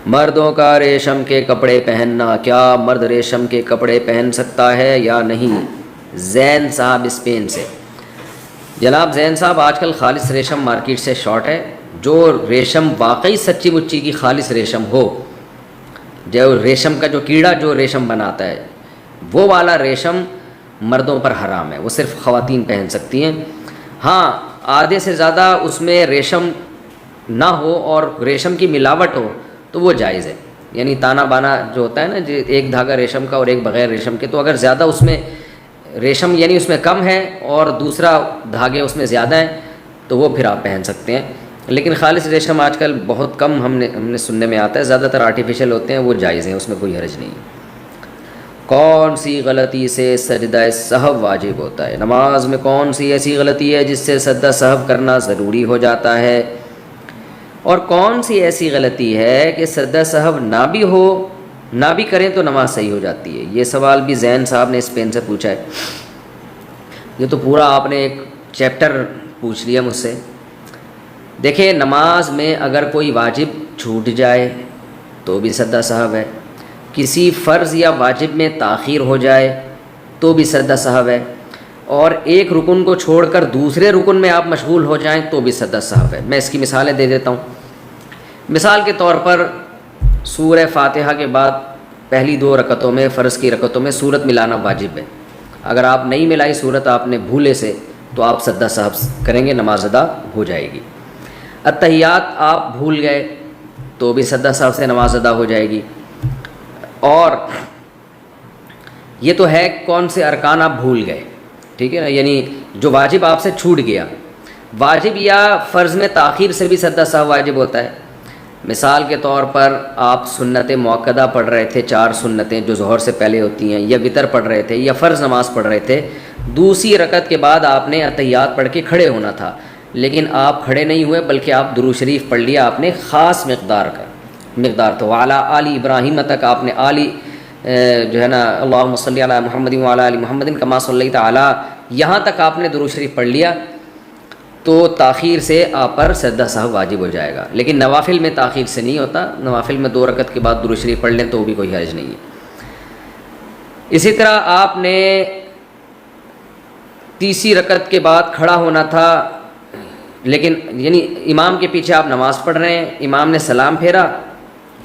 مردوں کا ریشم کے کپڑے پہننا، کیا مرد ریشم کے کپڑے پہن سکتا ہے یا نہیں؟ زین صاحب اسپین سے۔ جناب زین صاحب، آج کل خالص ریشم مارکیٹ سے شارٹ ہے۔ جو ریشم واقعی سچی مچی کی خالص ریشم ہو، جو ریشم کا جو کیڑا جو ریشم بناتا ہے، وہ والا ریشم مردوں پر حرام ہے، وہ صرف خواتین پہن سکتی ہیں۔ ہاں، آدھے سے زیادہ اس میں ریشم نہ ہو اور ریشم کی ملاوٹ ہو تو وہ جائز ہے، یعنی تانا بانا جو ہوتا ہے نا، جو ایک دھاگا ریشم کا اور ایک بغیر ریشم کے، تو اگر زیادہ اس میں ریشم یعنی اس میں کم ہے اور دوسرا دھاگے اس میں زیادہ ہیں تو وہ پھر آپ پہن سکتے ہیں۔ لیکن خالص ریشم آج کل بہت کم ہم نے سننے میں آتا ہے، زیادہ تر آرٹیفیشل ہوتے ہیں، وہ جائز ہیں، اس میں کوئی حرج نہیں۔ کون سی غلطی سے سجدہ سہو واجب ہوتا ہے؟ نماز میں کون سی ایسی غلطی ہے جس سے سجدہ سہو کرنا ضروری ہو جاتا ہے، اور کون سی ایسی غلطی ہے کہ سجدہ سہو نہ بھی ہو، نہ بھی کریں تو نماز صحیح ہو جاتی ہے؟ یہ سوال بھی زین صاحب نے اسپین سے پوچھا ہے۔ یہ تو پورا آپ نے ایک چیپٹر پوچھ لیا مجھ سے۔ دیکھیں، نماز میں اگر کوئی واجب چھوٹ جائے تو بھی سجدہ سہو ہے، کسی فرض یا واجب میں تاخیر ہو جائے تو بھی سجدہ سہو ہے، اور ایک رکن کو چھوڑ کر دوسرے رکن میں آپ مشغول ہو جائیں تو بھی سجدہ سہو ہے۔ میں اس کی مثالیں دے دیتا ہوں۔ مثال کے طور پر سورہ فاتحہ کے بعد پہلی 2 رکعتوں میں، فرض کی رکعتوں میں سورت ملانا واجب ہے۔ اگر آپ نہیں ملائی سورت آپ نے بھولے سے تو آپ سجدہ سہو کریں گے، نماز ادا ہو جائے گی۔ اتحیات آپ بھول گئے تو بھی سجدہ سہو سے نماز ادا ہو جائے گی۔ اور یہ تو ہے کون سے ارکان آپ بھول گئے، ٹھیک ہے نا، یعنی جو واجب آپ سے چھوٹ گیا۔ واجب یا فرض میں تاخیر سے بھی سجدہ سہو واجب ہوتا ہے۔ مثال کے طور پر آپ سنت مؤکدہ پڑھ رہے تھے، 4 سنتیں جو ظہر سے پہلے ہوتی ہیں، یا وطر پڑھ رہے تھے، یا فرض نماز پڑھ رہے تھے، دوسری رکعت کے بعد آپ نے اتحیات پڑھ کے کھڑے ہونا تھا، لیکن آپ کھڑے نہیں ہوئے بلکہ آپ درود شریف پڑھ لیا آپ نے خاص مقدار تو وعلی آل ابراہیم تک آپ نے آلی جو ہے نا، اللہم صلی علی محمد وعلی آل محمد کما صلیت علی، یہاں تک آپ نے درود شریف پڑھ لیا تو تاخیر سے آپ پر سجدہ سہو واجب ہو جائے گا۔ لیکن نوافل میں تاخیر سے نہیں ہوتا، نوافل میں 2 رکعت کے بعد درود شریف پڑھ لیں تو بھی کوئی حرج نہیں ہے۔ اسی طرح آپ نے تیسری رکعت کے بعد کھڑا ہونا تھا، لیکن یعنی امام کے پیچھے آپ نماز پڑھ رہے ہیں، امام نے سلام پھیرا،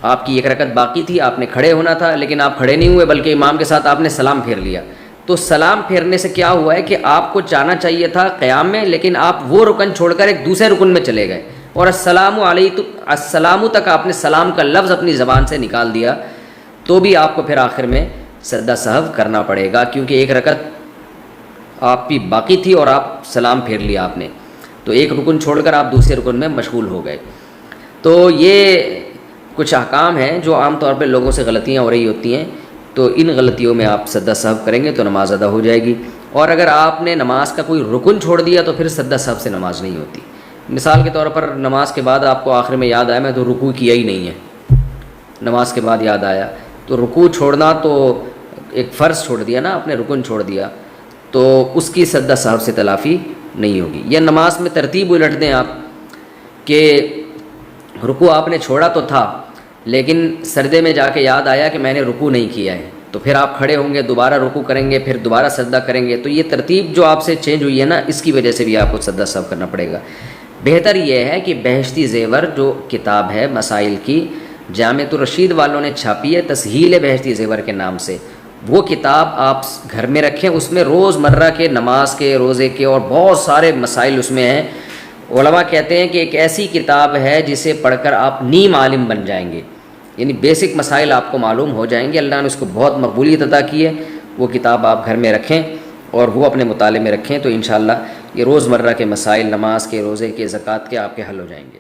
آپ کی 1 رکعت باقی تھی، آپ نے کھڑے ہونا تھا لیکن آپ کھڑے نہیں ہوئے بلکہ امام کے ساتھ آپ نے سلام پھیر لیا، تو سلام پھیرنے سے کیا ہوا ہے کہ آپ کو جانا چاہیے تھا قیام میں، لیکن آپ وہ رکن چھوڑ کر ایک دوسرے رکن میں چلے گئے، اور السلام تک آپ نے سلام کا لفظ اپنی زبان سے نکال دیا، تو بھی آپ کو پھر آخر میں سجدہ سہو کرنا پڑے گا، کیونکہ 1 رکعت آپ کی باقی تھی اور آپ سلام پھیر لیا آپ نے، تو ایک رکن چھوڑ کر آپ دوسرے رکن میں مشغول ہو گئے۔ تو یہ کچھ احکام ہیں جو عام طور پہ لوگوں سے غلطیاں ہو رہی ہوتی ہیں، تو ان غلطیوں میں آپ سجدہ سہو کریں گے تو نماز ادا ہو جائے گی، اور اگر آپ نے نماز کا کوئی رکن چھوڑ دیا تو پھر سجدہ سہو سے نماز نہیں ہوتی۔ مثال کے طور پر نماز کے بعد آپ کو آخر میں یاد آیا میں تو رکوع کیا ہی نہیں ہے، نماز کے بعد یاد آیا، تو رکوع چھوڑنا تو ایک فرض چھوڑ دیا نا، آپ نے رکن چھوڑ دیا، تو اس کی سجدہ سہو سے تلافی نہیں ہوگی۔ یا نماز میں ترتیب الٹ دیں آپ کہ رکوع آپ نے چھوڑا تو تھا لیکن سجدے میں جا کے یاد آیا کہ میں نے رکوع نہیں کیا ہے، تو پھر آپ کھڑے ہوں گے، دوبارہ رکوع کریں گے، پھر دوبارہ سجدہ کریں گے، تو یہ ترتیب جو آپ سے چینج ہوئی ہے نا، اس کی وجہ سے بھی آپ کو سجدہ سہو کرنا پڑے گا۔ بہتر یہ ہے کہ بہشتی زیور جو کتاب ہے مسائل کی، جامعۃ الرشید والوں نے چھاپی ہے تسہیل بہشتی زیور کے نام سے، وہ کتاب آپ گھر میں رکھیں، اس میں روز مرہ کے نماز کے، روزے کے اور بہت سارے مسائل اس میں ہیں۔ علماء کہتے ہیں کہ ایک ایسی کتاب ہے جسے پڑھ کر آپ نیم عالم بن جائیں گے، یعنی بیسک مسائل آپ کو معلوم ہو جائیں گے۔ اللہ نے اس کو بہت مقبولیت عطا کی ہے، وہ کتاب آپ گھر میں رکھیں اور وہ اپنے مطالعے میں رکھیں، تو انشاءاللہ یہ روز مرہ کے مسائل، نماز کے، روزے کے، زکوٰۃ کے آپ کے حل ہو جائیں گے۔